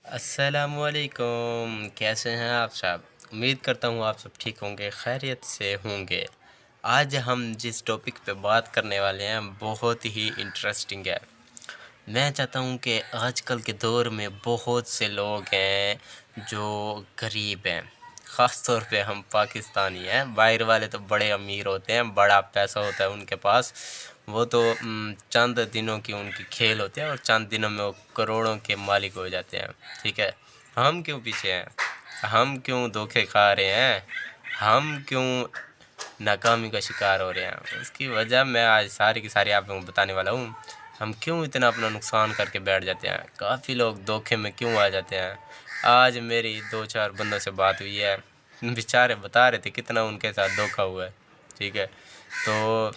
अस्सलाम वालेकुम। कैसे हैं आप सब? उम्मीद करता हूँ आप सब ठीक होंगे, खैरियत से होंगे। आज हम जिस टॉपिक पे बात करने वाले हैं बहुत ही इंटरेस्टिंग है। मैं चाहता हूँ कि आजकल के दौर में बहुत से लोग हैं जो गरीब हैं। ख़ास तौर पे हम पाकिस्तानी हैं, बाहर वाले तो बड़े अमीर होते हैं, बड़ा पैसा होता है उनके पास। वो तो चंद दिनों की उनकी खेल होती है और चंद दिनों में वो करोड़ों के मालिक हो जाते हैं। ठीक है, हम क्यों पीछे हैं? हम क्यों धोखे खा रहे हैं? हम क्यों नाकामी का शिकार हो रहे हैं? उसकी वजह मैं आज सारी की सारी आप लोगों को बताने वाला हूँ। हम क्यों इतना अपना नुकसान करके बैठ जाते हैं? काफ़ी लोग धोखे में क्यों आ जाते हैं? आज मेरी 2-4 बंदों से बात हुई है, बेचारे बता रहे थे कितना उनके साथ धोखा हुआ है। ठीक है, तो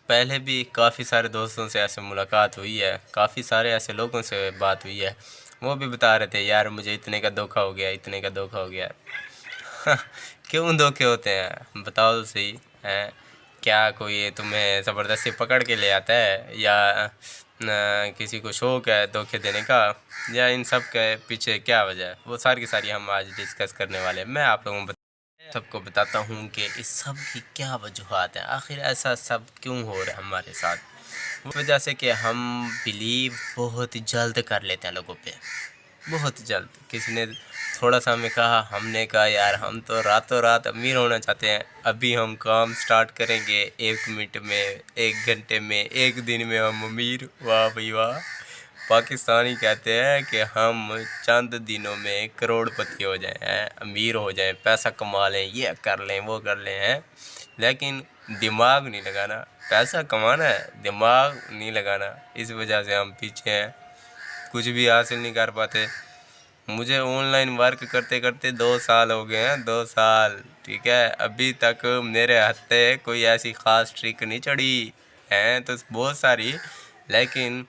पहले भी काफ़ी सारे दोस्तों से ऐसे मुलाकात हुई है, काफ़ी सारे ऐसे लोगों से बात हुई है, वो भी बता रहे थे यार मुझे इतने का धोखा हो गया, इतने का धोखा हो गया। क्यों धोखे होते हैं बताओ तो सही हैं? क्या कोई तुम्हें ज़बरदस्ती पकड़ के ले आता है, या किसी को शौक है धोखे देने का, या इन सब के पीछे क्या वजह है? वो सारी की सारी हम आज डिस्कस करने वाले हैं। मैं आप लोगों को सबको बताता हूँ कि इस सब की क्या वजूहत है, आखिर ऐसा सब क्यों हो रहा है हमारे साथ। वो वजह से कि हम बिलीव बहुत जल्द कर लेते हैं लोगों पे, बहुत जल्द। किसी ने थोड़ा सा हमें कहा, हमने कहा यार हम तो रातों रात अमीर होना चाहते हैं, अभी हम काम स्टार्ट करेंगे 1 मिनट में, 1 घंटे में, 1 दिन में हम अमीर। वाह भाई वाह। पाकिस्तानी कहते हैं कि हम चंद दिनों में करोड़पति हो जाएं, अमीर हो जाएं, पैसा कमा लें, ये कर लें, वो कर लें हैं। लेकिन दिमाग नहीं लगाना। पैसा कमाना है, दिमाग नहीं लगाना। इस वजह से हम पीछे हैं, कुछ भी हासिल नहीं कर पाते। मुझे ऑनलाइन वर्क करते करते 2 साल हो गए हैं, 2 साल। ठीक है, अभी तक मेरे हत्थे कोई ऐसी ख़ास ट्रिक नहीं चढ़ी हैं, तो बहुत सारी, लेकिन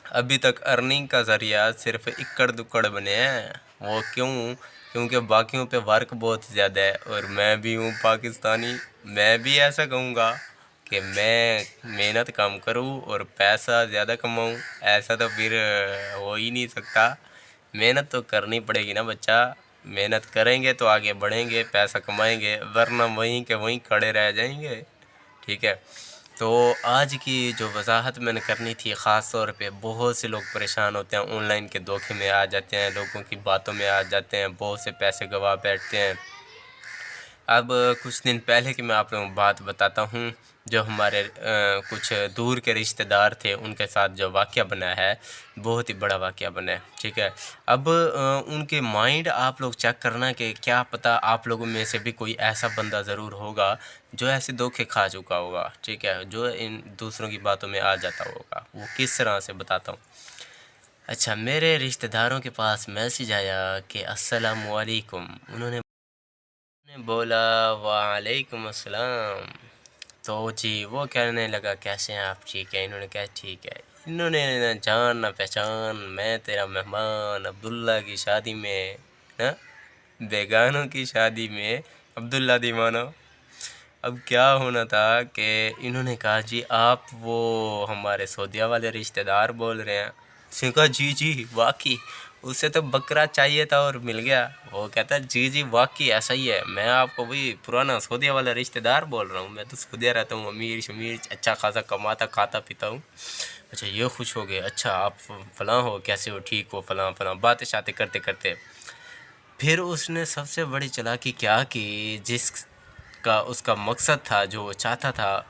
अभी तक अर्निंग का ज़रिया सिर्फ इक्कड़ दुक्कड़ बने हैं। वो क्यों? क्योंकि बाकियों पे वर्क बहुत ज़्यादा है, और मैं भी हूँ पाकिस्तानी। मैं भी ऐसा कहूँगा कि मैं मेहनत कम करूँ और पैसा ज़्यादा कमाऊँ। ऐसा तो फिर हो ही नहीं सकता। मेहनत तो करनी पड़ेगी ना बच्चा। मेहनत करेंगे तो आगे बढ़ेंगे, पैसा कमाएंगे, वरना वहीं के वहीं खड़े रह जाएंगे। ठीक है, तो आज की जो वजाहत मैंने करनी थी, ख़ास तौर पे बहुत से लोग परेशान होते हैं, ऑनलाइन के धोखे में आ जाते हैं, लोगों की बातों में आ जाते हैं, बहुत से पैसे गंवा बैठते हैं। अब कुछ दिन पहले की मैं आप लोगों को बात बताता हूँ, जो हमारे कुछ दूर के रिश्तेदार थे, उनके साथ जो वाक़या बना है, बहुत ही बड़ा वाक़या बना है। ठीक है, अब उनके माइंड आप लोग चेक करना कि क्या पता आप लोगों में से भी कोई ऐसा बंदा ज़रूर होगा जो ऐसे धोखे खा चुका होगा। ठीक है, जो इन दूसरों की बातों में आ जाता होगा। वो किस तरह से बताता हूँ। अच्छा, मेरे रिश्तेदारों के पास मैसेज आया कि अस्सलामु अलैकुम। उन्होंने बोला वालेकुम अस्सलाम। तो जी वो कहने लगा कैसे हैं आप, ठीक है? इन्होंने कहा ठीक है। इन्होंने ना जान ना पहचान, मैं तेरा मेहमान अब्दुल्ला की शादी में, ना बेगानों की शादी में अब्दुल्ला दीवाना। अब क्या होना था कि इन्होंने कहा जी आप वो हमारे सौदिया वाले रिश्तेदार बोल रहे हैं। उसने कहा जी जी वाकई, उसे तो बकरा चाहिए था और मिल गया। वो कहता है जी जी वाकई ऐसा ही है, मैं आपको वही पुराना सौदिया वाला रिश्तेदार बोल रहा हूँ। मैं तो सऊदीया रहता हूँ, अमीर शमीर, अच्छा खासा कमाता खाता पीता हूँ। अच्छा ये खुश हो गए, अच्छा आप फलां हो, कैसे हो, ठीक हो, फलां फलां, बातें शातें करते करते फिर उसने सबसे बड़ी चालाकी क्या की, जिसका उसका मकसद था, जो वो चाहता था,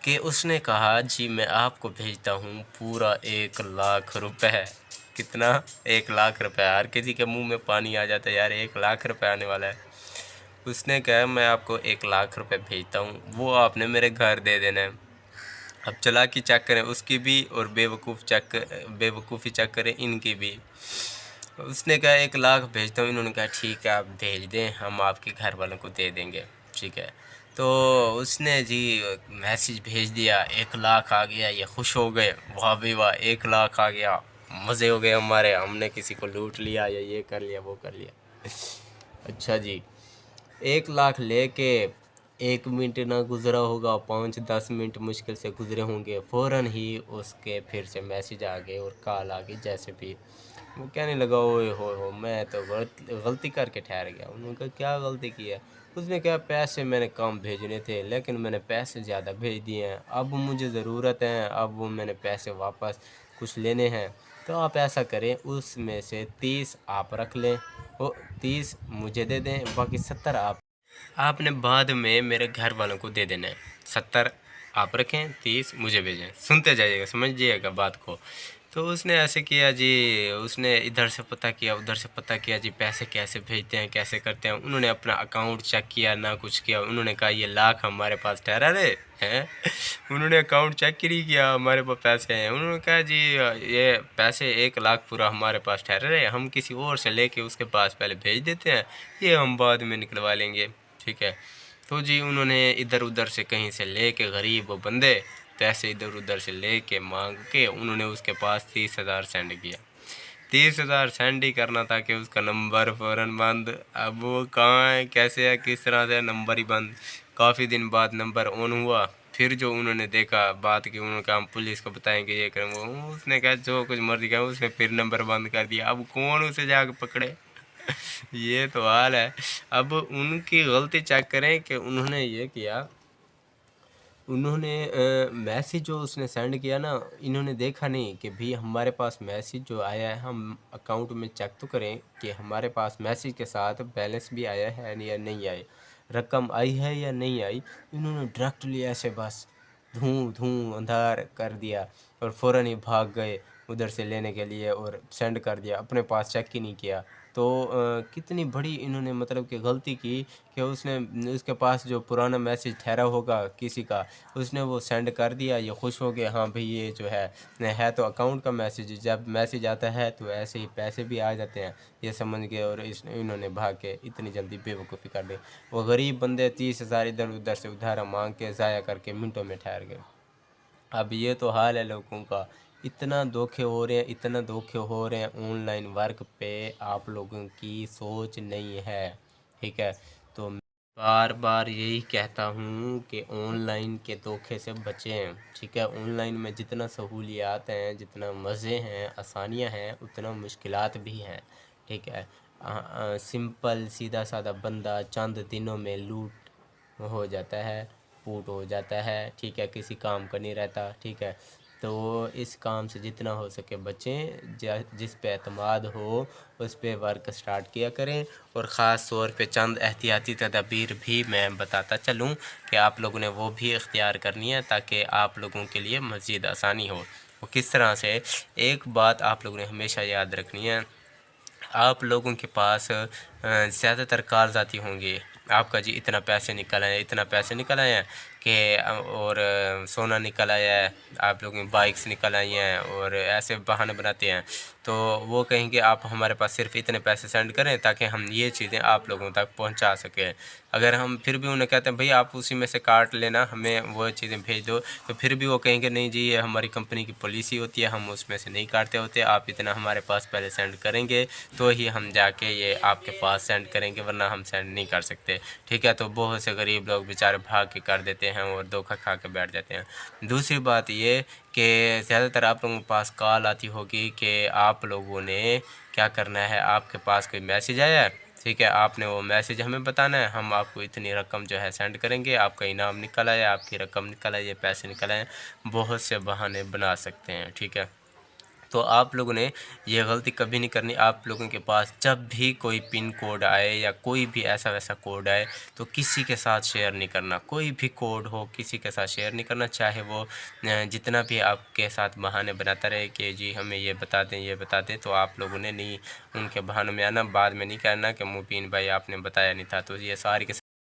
कि उसने कहा जी मैं आपको भेजता हूँ पूरा 1 लाख रुपए। कितना? 1 लाख रुपए। हर किसी के मुंह में पानी आ जाता है यार, 1 लाख रुपए आने वाला है। उसने कहा मैं आपको 1 लाख रुपए भेजता हूँ, वो आपने मेरे घर दे देना है। अब चालाकी चेक करें उसकी भी, और बेवकूफ़ी चेक करें इनकी भी। उसने कहा 1 लाख भेजता हूँ, इन्होंने कहा ठीक है आप भेज दें, हम आपके घर वालों को दे देंगे। ठीक है, तो उसने जी मैसेज भेज दिया, 1 लाख आ गया। ये खुश हो गए, वाह भाई वाह 1 लाख आ गया, मज़े हो गए हमारे, हमने किसी को लूट लिया या ये कर लिया वो कर लिया। अच्छा जी, 1 लाख लेके 1 मिनट ना गुज़रा होगा, 5-10 मिनट मुश्किल से गुज़रे होंगे, फ़ौरन ही उसके फिर से मैसेज आ गए और कॉल आ गई, जैसे भी वो कहने लगा, ओए हो मैं तो गलती करके ठहर गया। उन्होंने कहा, क्या गलती की है? उसने कहा, पैसे मैंने कम भेजने थे लेकिन मैंने पैसे ज़्यादा भेज दिए हैं, अब मुझे ज़रूरत है, अब वो मैंने पैसे वापस कुछ लेने हैं। तो आप ऐसा करें, उसमें से 30 आप रख लें, वो 30 मुझे दे दें, बाकी 70 आपने बाद में मेरे घर वालों को दे देना है। 70 आप रखें, 30 मुझे भेजें। सुनते जाइएगा, समझिएगा बात को। तो उसने ऐसे किया जी, उसने इधर से पता किया, उधर से पता किया जी, पैसे कैसे भेजते हैं, कैसे करते हैं। उन्होंने अपना अकाउंट चेक किया, ना कुछ किया। उन्होंने कहा, ये लाख हमारे पास ठहरा रहे हैं। उन्होंने अकाउंट चेक ही नहीं किया, हमारे पास पैसे हैं। उन्होंने कहा, जी ये पैसे 1 लाख पूरा हमारे पास ठहरा रहे, हम किसी और से लेके उसके पास पहले भेज देते हैं, ये हम बाद में निकलवा लेंगे, ठीक है। तो जी उन्होंने इधर उधर से कहीं से लेके, गरीब वो बंदे, पैसे इधर उधर से लेके मांग के उन्होंने उसके पास 30,000 सेंड किया। 30,000 सेंड ही करना था कि उसका नंबर फ़ौरन बंद। अब वो कहाँ है, कैसे है, किस तरह से, नंबर ही बंद। काफ़ी दिन बाद नंबर ऑन हुआ, फिर जो उन्होंने देखा, बात की, उन्होंने कहा हम पुलिस को बताएंगे, ये करेंगे, उसने कहा जो कुछ मर्जी कहा, उसने फिर नंबर बंद कर दिया। अब कौन उसे जाके पकड़े? ये तो हाल है। अब उनकी गलती चेक करें कि उन्होंने ये किया, उन्होंने मैसेज जो उसने सेंड किया ना, इन्होंने देखा नहीं कि भाई हमारे पास मैसेज जो आया है, हम अकाउंट में चेक तो करें कि हमारे पास मैसेज के साथ बैलेंस भी आया है या नहीं आया, रकम आई है या नहीं आई। इन्होंने डायरेक्टली ऐसे बस धूं धूं अंधार कर दिया और फ़ौरन ही भाग गए उधर से लेने के लिए और सेंड कर दिया, अपने पास चेक ही नहीं किया। तो कितनी बड़ी इन्होंने मतलब कि गलती की कि उसने उसके पास जो पुराना मैसेज ठहरा होगा किसी का, उसने वो सेंड कर दिया। ये खुश हो गए, हाँ भाई ये जो है तो अकाउंट का मैसेज, जब मैसेज आता है तो ऐसे ही पैसे भी आ जाते हैं, ये समझ गए और इन्होंने भाग के इतनी जल्दी बेवकूफ़ी कर दी। वो गरीब बंदे 30,000 इधर उधर से उधार मांग के ज़ाया करके मिनटों में ठहर गए। अब ये तो हाल है लोगों का, इतना धोखे हो रहे हैं, इतना धोखे हो रहे हैं ऑनलाइन वर्क पे, आप लोगों की सोच नहीं है, ठीक है। तो बार बार यही कहता हूँ कि ऑनलाइन के धोखे से बचें, ठीक है। ऑनलाइन में जितना सहूलियात हैं, जितना मज़े हैं, आसानियाँ हैं, उतना मुश्किलात भी हैं, ठीक है। सिंपल सीधा साधा बंदा चंद दिनों में लूट हो जाता है, पूट हो जाता है, ठीक है, किसी काम का नहीं रहता, ठीक है। तो इस काम से जितना हो सके बचें, जिस पे एतमाद हो उस पे वर्क स्टार्ट किया करें। और ख़ास तौर पे चंद एहतियाती तदबीर भी मैं बताता चलूँ कि आप लोगों ने वो भी इख्तियार करनी है ताकि आप लोगों के लिए मज़ीद आसानी हो। वो किस तरह से, एक बात आप लोगों ने हमेशा याद रखनी है, आप लोगों के पास ज़्यादातर कॉल्स आती होंगी, आपका जी इतना पैसे निकल आए, इतना पैसे निकल आए हैं कि और सोना निकल आया है, आप लोगों की बाइक्स निकल आई हैं, और ऐसे बहाने बनाते हैं। तो वो कहेंगे आप हमारे पास सिर्फ इतने पैसे सेंड करें ताकि हम ये चीज़ें आप लोगों तक पहुंचा सकें। अगर हम फिर भी उन्हें कहते हैं भाई आप उसी में से काट लेना, हमें वो चीज़ें भेज दो, तो फिर भी वो कहेंगे नहीं जी ये हमारी कंपनी की पॉलिसी होती है, हम उसमें से नहीं काटते होते, आप इतना हमारे पास पहले सेंड करेंगे तो ही हम जाके ये आपके पास सेंड करेंगे, वरना हम सेंड नहीं कर सकते, ठीक है। तो बहुत से गरीब लोग बेचारे भाग के कर देते हैं और धोखा खा के बैठ जाते हैं। दूसरी बात ये कि ज़्यादातर आप लोगों के पास कॉल आती होगी कि आप लोगों ने क्या करना है, आपके पास कोई मैसेज आया है, ठीक है, आपने वो मैसेज हमें बताना है, हम आपको इतनी रकम जो है सेंड करेंगे, आपका इनाम निकल आया, आपकी रकम निकल आई, ये पैसे निकल आए। बहुत से बहाने बना सकते हैं, ठीक है। तो आप लोगों ने ये गलती कभी नहीं करनी। आप लोगों के पास जब भी कोई पिन कोड आए या कोई भी ऐसा वैसा कोड आए तो किसी के साथ शेयर नहीं करना, कोई भी कोड हो किसी के साथ शेयर नहीं करना, चाहे वो जितना भी आपके साथ बहाने बनाता रहे कि जी हमें ये बता दें, ये बता दें, तो आप लोगों ने नहीं उनके बहानों में आना, बाद में नहीं कहना कि मुबीन भाई आपने बताया नहीं था। तो ये सारी के